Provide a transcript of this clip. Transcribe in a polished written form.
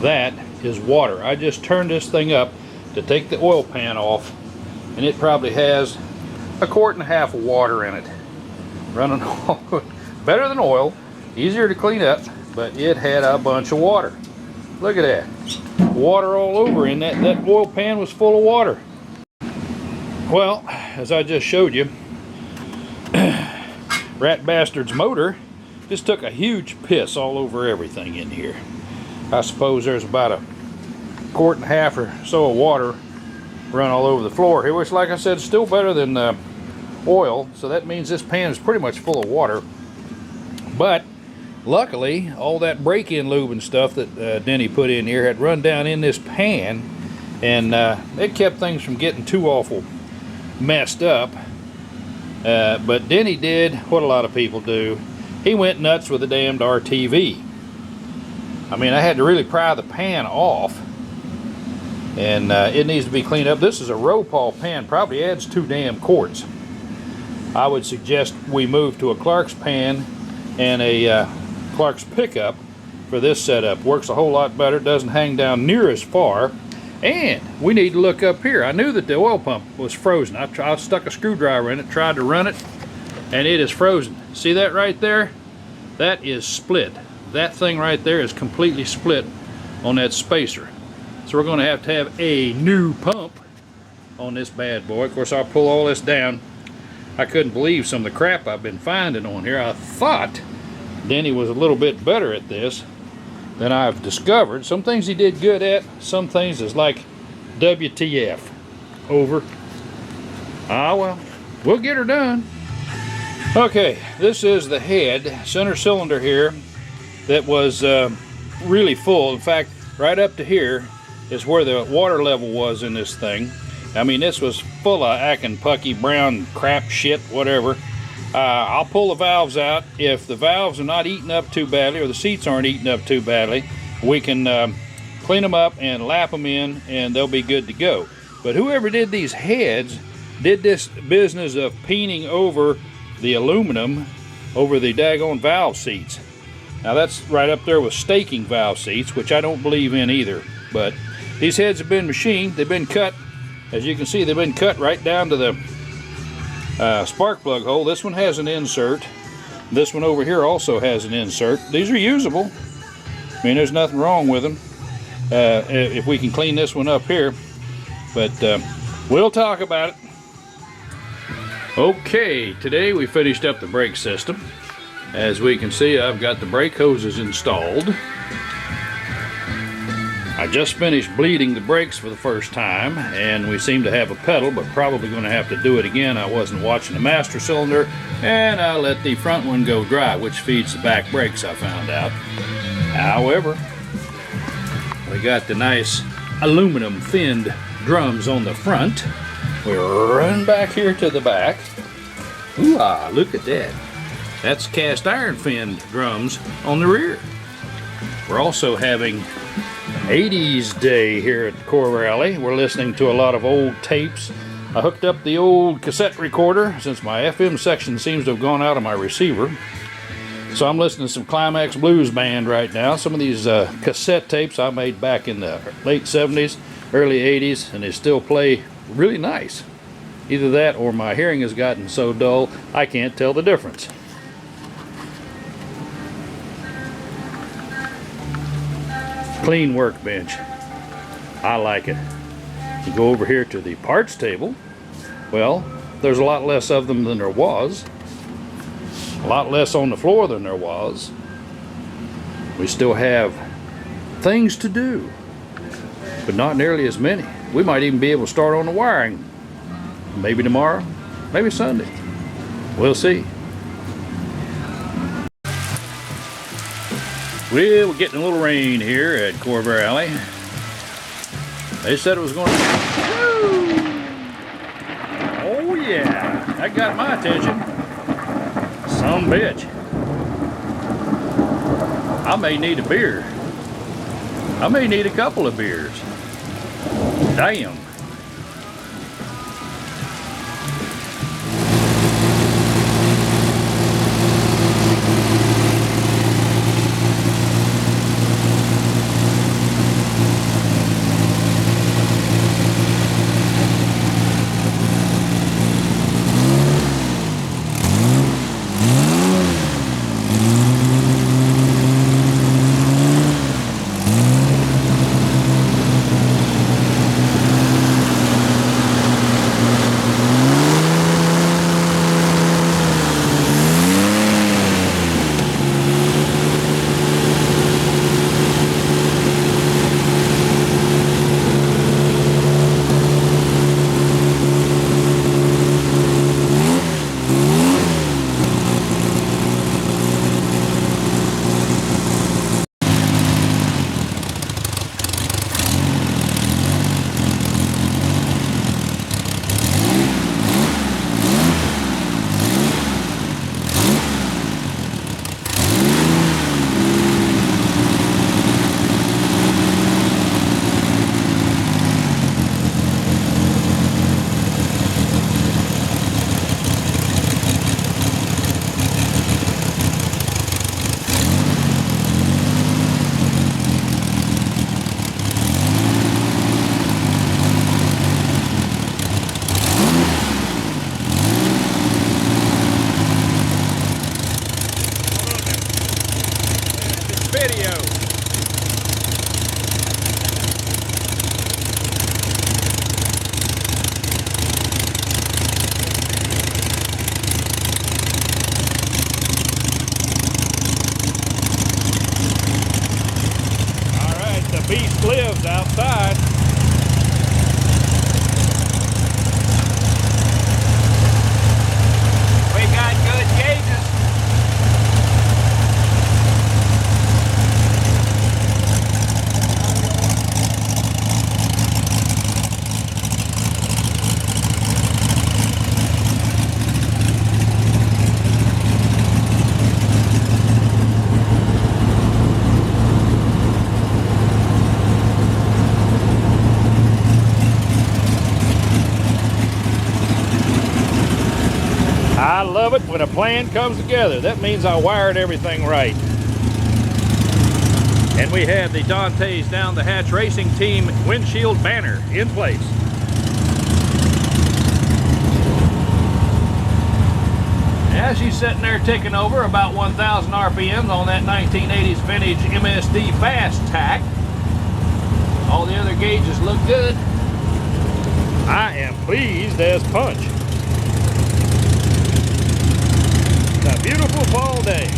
That is water. I just turned this thing up to take the oil pan off, and it probably has 1.5 quarts of water in it. Running better than oil, easier to clean up, but it had a bunch of water. Look at that. Water all over, and that oil pan was full of water. Well, as I just showed you, Rat Bastard's motor just took a huge piss all over everything in here. I suppose there's about 1.5 quarts or so of water run all over the floor here, which, like I said, is still better than oil. So that means this pan is pretty much full of water. But luckily, all that break-in lube and stuff that Denny put in here had run down in this pan, and it kept things from getting too awful messed up. But Denny did what a lot of people do. He went nuts with the damned RTV. I mean, I had to really pry the pan off, and it needs to be cleaned up. This is a Ropal pan, probably adds 2 damn quarts. I would suggest we move to a Clark's pan and a Clark's pickup for this setup. Works a whole lot better, doesn't hang down near as far. And we need to look up here. I knew that the oil pump was frozen. I stuck a screwdriver in it, tried to run it, and it is frozen. See that right there? That is split. That thing right there is completely split on that spacer. So we're going to have a new pump on this bad boy. Of course, I'll pull all this down. I couldn't believe some of the crap I've been finding on here. I thought Denny was a little bit better at this than I've discovered. Some things he did good at, some things is like WTF. Over. Ah, well, we'll get her done. Okay, this is the head center cylinder here that was really full. In fact, right up to here is where the water level was in this thing. I mean, this was full of ackin' brown crap shit, whatever. I'll pull the valves out. If the valves are not eaten up too badly, or the seats aren't eaten up too badly, we can clean them up and lap them in, and they'll be good to go. But whoever did these heads did this business of painting over the aluminum over the daggone valve seats. Now that's right up there with staking valve seats, which I don't believe in either. But these heads have been machined. They've been cut. As you can see, they've been cut right down to the spark plug hole. This one has an insert. This one over here also has an insert. These are usable. I mean, there's nothing wrong with them. If we can clean this one up here. But we'll talk about it. Okay, today we finished up the brake system. As we can see, I've got the brake hoses installed. I just finished bleeding the brakes for the first time, and we seem to have a pedal, but probably going to have to do it again. I wasn't watching the master cylinder, and I let the front one go dry, which feeds the back brakes, I found out. However, we got the nice aluminum finned drums on the front. We run back here to the back. Ooh-ah, look at that. That's cast iron finned drums on the rear. We're also having 80s day here at the Core Rally. We're listening to a lot of old tapes. I hooked up the old cassette recorder since my FM section seems to have gone out of my receiver. So I'm listening to some Climax Blues Band right now. Some of these cassette tapes I made back in the late 70s, early 80s, and they still play really nice. Either that or my hearing has gotten so dull I can't tell the difference. Clean workbench. I like it. You go over here to the parts table. Well, there's a lot less of them than there was. A lot less on the floor than there was. We still have things to do, but not nearly as many. We might even be able to start on the wiring. Maybe tomorrow, maybe Sunday. We'll see. Well, we're getting a little rain here at Core Rally. They said it was going to... Woo! Oh yeah, that got my attention. Some bitch. I may need a beer. I may need a couple of beers. Damn. lives outside. We got good gauges. I love it when a plan comes together. That means I wired everything right. And we have the Dante's Down the Hatch Racing Team windshield banner in place. As she's sitting there ticking over about 1,000 RPMs on that 1980s vintage MSD fast tack. All the other gauges look good. I am pleased as punch. A beautiful fall day.